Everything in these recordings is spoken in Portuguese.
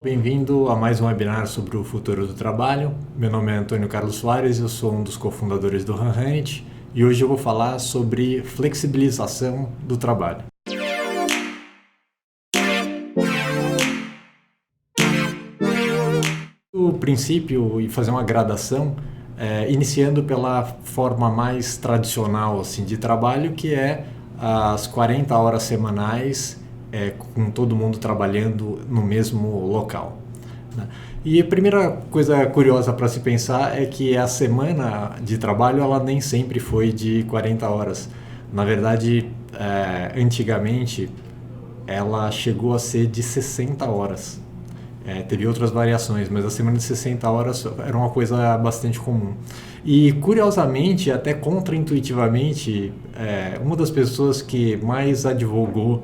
Bem-vindo a mais um webinar sobre o futuro do trabalho. Meu nome é Antônio Carlos Soares, eu sou um dos cofundadores do Hanhant e hoje eu vou falar sobre flexibilização do trabalho. O princípio e fazer uma gradação, iniciando pela forma mais tradicional assim, de trabalho, que é as 40 horas semanais, com todo mundo trabalhando no mesmo local, né? E a primeira coisa curiosa para se pensar é que a semana de trabalho ela nem sempre foi de 40 horas. Na verdade, antigamente, ela chegou a ser de 60 horas. Teve outras variações, mas a semana de 60 horas era uma coisa bastante comum. E, curiosamente, até contraintuitivamente, uma das pessoas que mais advogou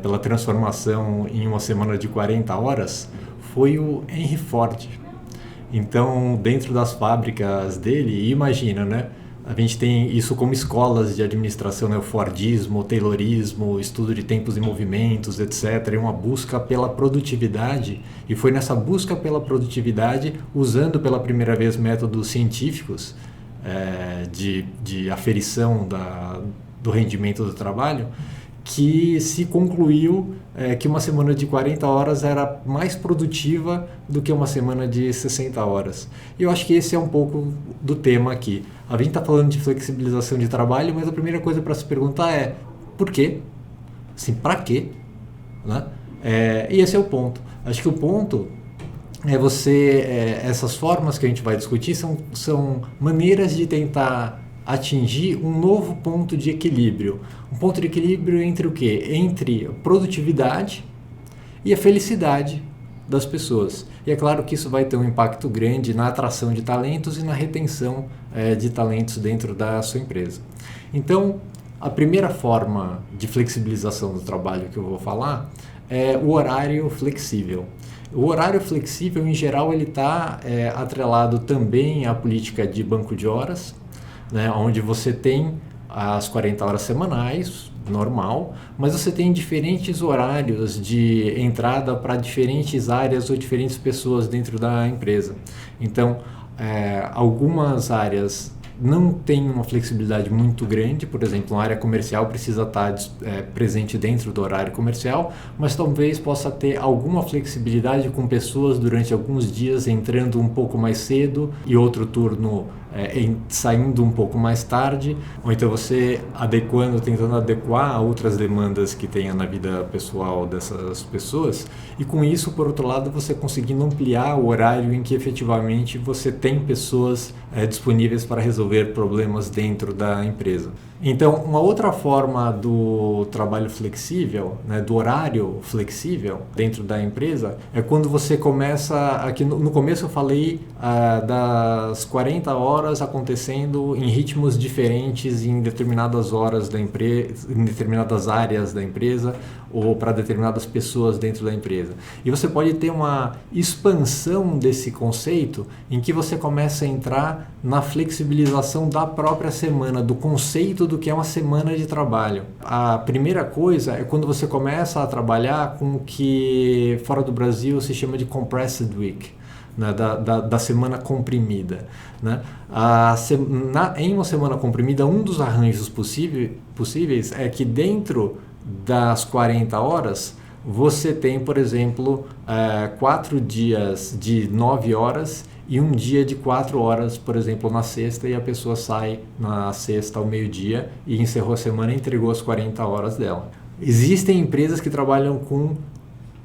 pela transformação em uma semana de 40 horas foi o Henry Ford. Então, dentro das fábricas dele, imagina, né? A gente tem isso como escolas de administração, né? O Fordismo, o Taylorismo, o estudo de tempos e movimentos, etc. E uma busca pela produtividade. E foi nessa busca pela produtividade, usando pela primeira vez métodos científicos de aferição do rendimento do trabalho, que se concluiu que uma semana de 40 horas era mais produtiva do que uma semana de 60 horas. E eu acho que esse é um pouco do tema aqui. A gente está falando de flexibilização de trabalho, mas a primeira coisa para se perguntar é por quê? Assim, para quê? Né? E esse é o ponto. Acho que o ponto essas formas que a gente vai discutir são maneiras de tentar atingir um novo ponto de equilíbrio. Um ponto de equilíbrio entre o quê? Entre a produtividade e a felicidade das pessoas. E é claro que isso vai ter um impacto grande na atração de talentos e na retenção de talentos dentro da sua empresa. Então, a primeira forma de flexibilização do trabalho que eu vou falar é o horário flexível. O horário flexível, em geral, ele está atrelado também à política de banco de horas, né, onde você tem as 40 horas semanais, normal, mas você tem diferentes horários de entrada para diferentes áreas ou diferentes pessoas dentro da empresa. Então, algumas áreas não tem uma flexibilidade muito grande, por exemplo, uma área comercial precisa estar presente dentro do horário comercial, mas talvez possa ter alguma flexibilidade com pessoas durante alguns dias entrando um pouco mais cedo e outro turno saindo um pouco mais tarde, ou então você tentando adequar a outras demandas que tenha na vida pessoal dessas pessoas, e com isso, por outro lado, você conseguindo ampliar o horário em que efetivamente você tem pessoas disponíveis para resolver problemas dentro da empresa. Então, uma outra forma do trabalho flexível, né, do horário flexível dentro da empresa, é quando você começa, aqui no começo eu falei das 40 horas acontecendo em ritmos diferentes em determinadas horas da empresa, em determinadas áreas da empresa ou para determinadas pessoas dentro da empresa. E você pode ter uma expansão desse conceito em que você começa a entrar na flexibilização da própria semana, do conceito do que é uma semana de trabalho. A primeira coisa é quando você começa a trabalhar com o que fora do Brasil se chama de compressed week, né, da semana comprimida, né? Em uma semana comprimida, um dos arranjos possíveis é que dentro das 40 horas você tem, por exemplo, 4 dias de 9 horas e um dia de 4 horas, por exemplo, na sexta, e a pessoa sai na sexta ao meio-dia e encerrou a semana e entregou as 40 horas dela. Existem empresas que trabalham com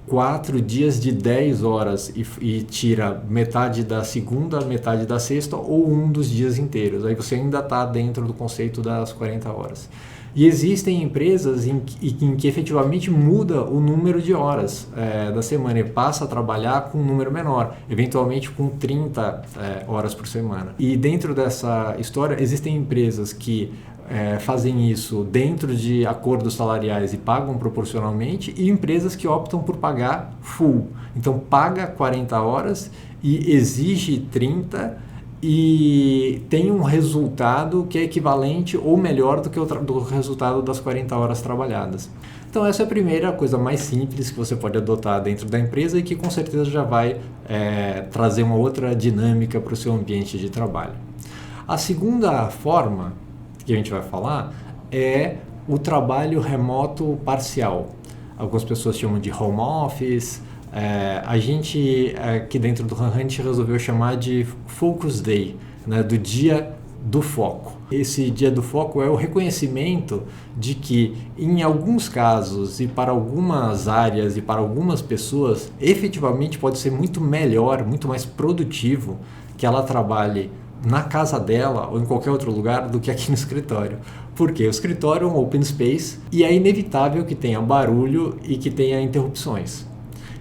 4 dias de 10 horas e tira metade da segunda, metade da sexta ou um dos dias inteiros. Aí você ainda está dentro do conceito das 40 horas. E existem empresas em que efetivamente muda o número de horas da semana e passa a trabalhar com um número menor, eventualmente com 30 horas por semana. E dentro dessa história, existem empresas que fazem isso dentro de acordos salariais e pagam proporcionalmente, e empresas que optam por pagar full. Então paga 40 horas e exige 30 e tem um resultado que é equivalente ou melhor do que do resultado das 40 horas trabalhadas. Então essa é a primeira coisa mais simples que você pode adotar dentro da empresa e que com certeza já vai trazer uma outra dinâmica para o seu ambiente de trabalho. A segunda forma que a gente vai falar é o trabalho remoto parcial. Algumas pessoas chamam de home office. A gente aqui dentro do Hunt resolveu chamar de Focus Day, né, do dia do foco. Esse dia do foco é o reconhecimento de que em alguns casos e para algumas áreas e para algumas pessoas efetivamente pode ser muito melhor, muito mais produtivo que ela trabalhe na casa dela ou em qualquer outro lugar do que aqui no escritório. Porque o escritório é um open space e é inevitável que tenha barulho e que tenha interrupções.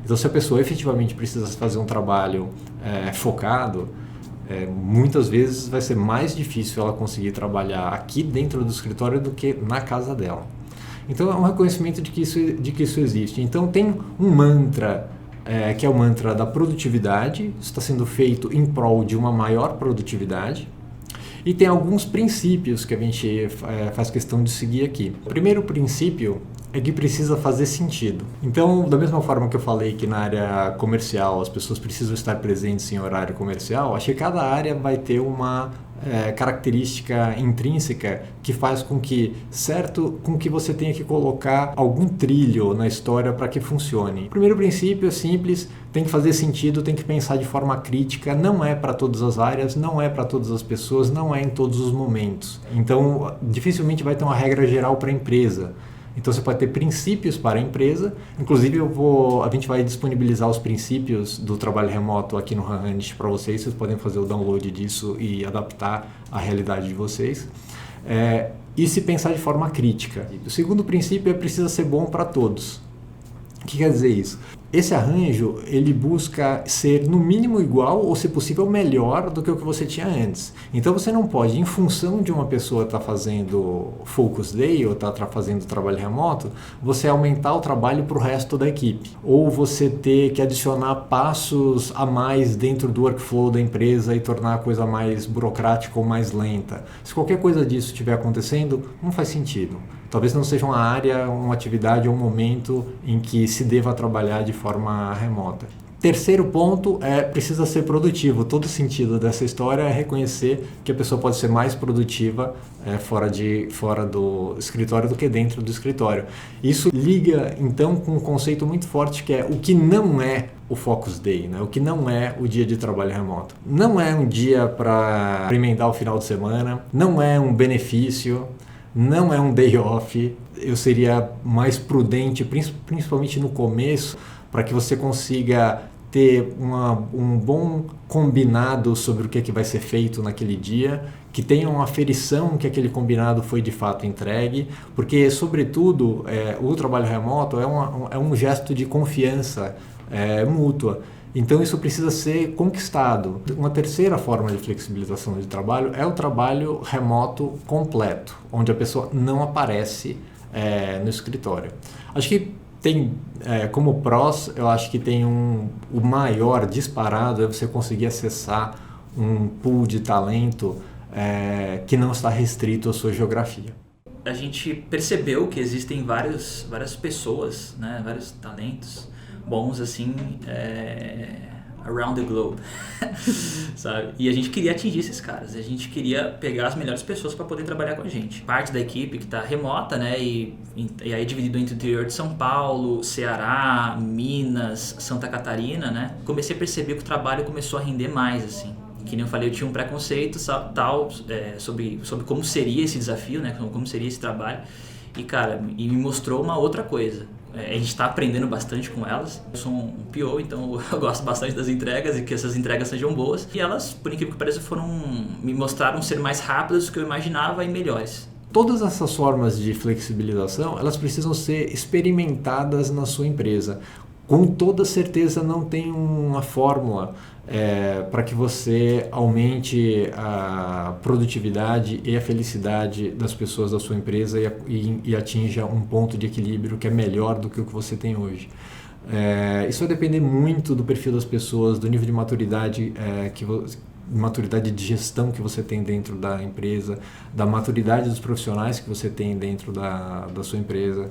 Então, se a pessoa efetivamente precisa fazer um trabalho focado, muitas vezes vai ser mais difícil ela conseguir trabalhar aqui dentro do escritório do que na casa dela. Então, é um reconhecimento de que isso existe. Então, tem um mantra que é o mantra da produtividade, isso está sendo feito em prol de uma maior produtividade, e tem alguns princípios que a gente faz questão de seguir aqui. O primeiro princípio é que precisa fazer sentido. Então, da mesma forma que eu falei que na área comercial as pessoas precisam estar presentes em horário comercial, acho que cada área vai ter uma característica intrínseca que faz com que você tenha que colocar algum trilho na história para que funcione. O primeiro princípio é simples, tem que fazer sentido, tem que pensar de forma crítica, não é para todas as áreas, não é para todas as pessoas, não é em todos os momentos. Então, dificilmente vai ter uma regra geral para a empresa. Então você pode ter princípios para a empresa, inclusive a gente vai disponibilizar os princípios do trabalho remoto aqui no Hunt para vocês podem fazer o download disso e adaptar à realidade de vocês. E se pensar de forma crítica. O segundo princípio precisa ser bom para todos. O que quer dizer isso? Esse arranjo, ele busca ser no mínimo igual ou, se possível, melhor do que o que você tinha antes. Então você não pode, em função de uma pessoa estar fazendo Focus Day ou estar fazendo trabalho remoto, você aumentar o trabalho para o resto da equipe. Ou você ter que adicionar passos a mais dentro do workflow da empresa e tornar a coisa mais burocrática ou mais lenta. Se qualquer coisa disso estiver acontecendo, não faz sentido. Talvez não seja uma área, uma atividade ou um momento em que se deva trabalhar de forma remota. Terceiro ponto precisa ser produtivo. Todo o sentido dessa história é reconhecer que a pessoa pode ser mais produtiva fora do escritório do que dentro do escritório. Isso liga então com um conceito muito forte que é o que não é o Focus Day, né? O que não é o dia de trabalho remoto. Não é um dia para emendar o final de semana, não é um benefício, não é um day off. Eu seria mais prudente, principalmente no começo, para que você consiga ter um bom combinado sobre o que vai ser feito naquele dia, que tenha uma aferição que aquele combinado foi de fato entregue, porque, sobretudo, o trabalho remoto é um gesto de confiança mútua. Então isso precisa ser conquistado. Uma terceira forma de flexibilização de trabalho é o trabalho remoto completo, onde a pessoa não aparece no escritório. Acho que tem, como prós, eu acho que tem o maior disparado é você conseguir acessar um pool de talento que não está restrito à sua geografia. A gente percebeu que existem várias pessoas, né, vários talentos bons assim, around the globe, sabe? E a gente queria atingir esses caras, a gente queria pegar as melhores pessoas para poder trabalhar com a gente. Parte da equipe que está remota, né, e aí é dividido entre o interior de São Paulo, Ceará, Minas, Santa Catarina, né? Comecei a perceber que o trabalho começou a render mais, assim. Que nem eu falei, eu tinha um preconceito sobre como seria esse desafio, né, como seria esse trabalho. E, cara, me mostrou uma outra coisa. A gente está aprendendo bastante com elas. Eu sou um PO, então eu gosto bastante das entregas e que essas entregas sejam boas. E elas, por incrível que pareça, me mostraram ser mais rápidas do que eu imaginava e melhores. Todas essas formas de flexibilização, elas precisam ser experimentadas na sua empresa. Com toda certeza não tem uma fórmula para que você aumente a produtividade e a felicidade das pessoas da sua empresa e atinja um ponto de equilíbrio que é melhor do que o que você tem hoje. Isso vai depender muito do perfil das pessoas, do nível de maturidade maturidade de gestão que você tem dentro da empresa, da maturidade dos profissionais que você tem dentro da sua empresa.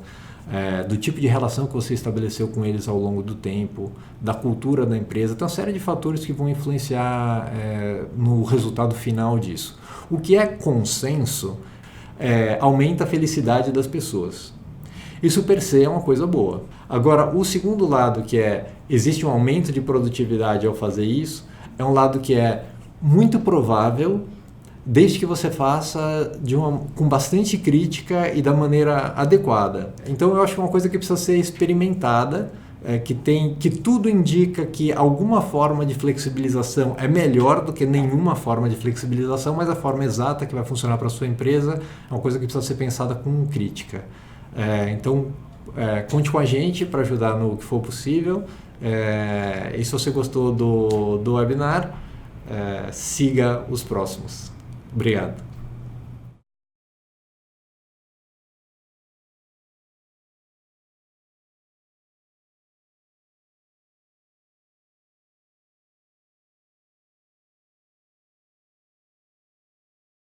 do tipo de relação que você estabeleceu com eles ao longo do tempo, da cultura da empresa. Tem uma série de fatores que vão influenciar no resultado final disso. O que é consenso aumenta a felicidade das pessoas. Isso per se é uma coisa boa. Agora, o segundo lado, que existe um aumento de produtividade ao fazer isso, é um lado que é muito provável, desde que você faça com bastante crítica e da maneira adequada. Então, eu acho que é uma coisa que precisa ser experimentada, que tudo indica que alguma forma de flexibilização é melhor do que nenhuma forma de flexibilização, mas a forma exata que vai funcionar para a sua empresa é uma coisa que precisa ser pensada com crítica. Então, conte com a gente para ajudar no que for possível. E se você gostou do webinar, siga os próximos. Obrigado.